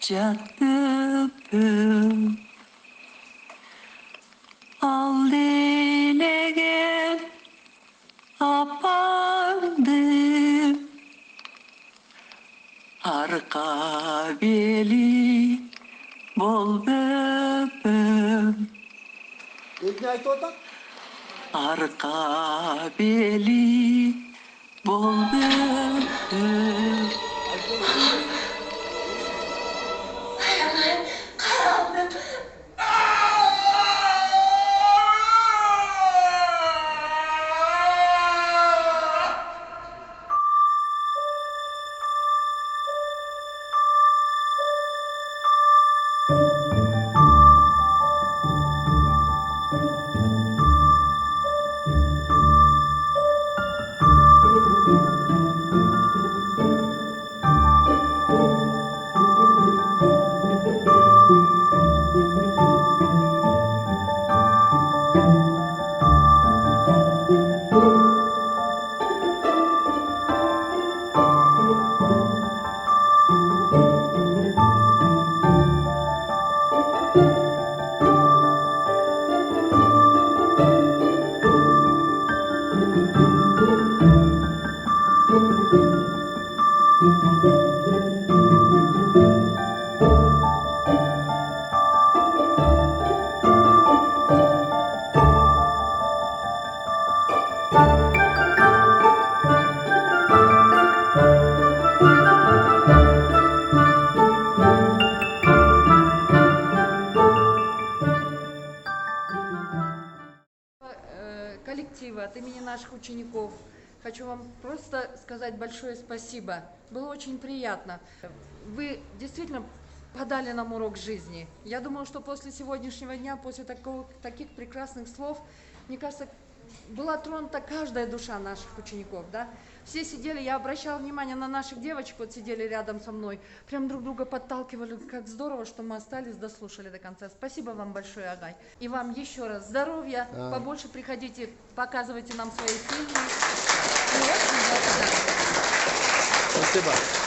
canım. Al dilegen apandım. Arka beli bol böbüm. Ne ait oradan? Arka beli bol böbüm. Hay Allah'ım, karanlık. Коллектива, от имени наших учеников хочу вам просто сказать большое спасибо. Было очень приятно. Вы действительно подали нам урок жизни. Я думаю, что после сегодняшнего дня, после таких прекрасных слов, мне кажется, была тронута каждая душа наших учеников, да? Все сидели, я обращала внимание на наших девочек, вот сидели рядом со мной, прям друг друга подталкивали, как здорово, что мы остались, дослушали до конца. Спасибо вам большое, Агай. И вам еще раз здоровья, побольше приходите, показывайте нам свои фильмы. Мы очень благодарны. Спасибо.